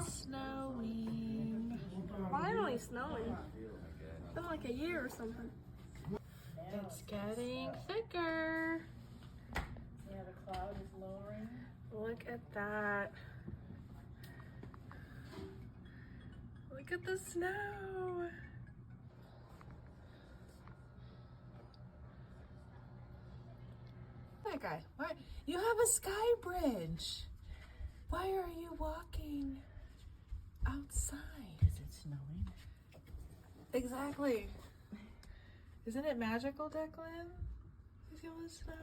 snowing. Finally snowing. It's been like a year or something. It's getting thicker. Yeah, the cloud is lowering. Look at that. Look at the snow. That guy, what? You have a sky bridge. Why are you walking outside? Because it's snowing. Exactly. Isn't it magical, Declan? You feel the snow?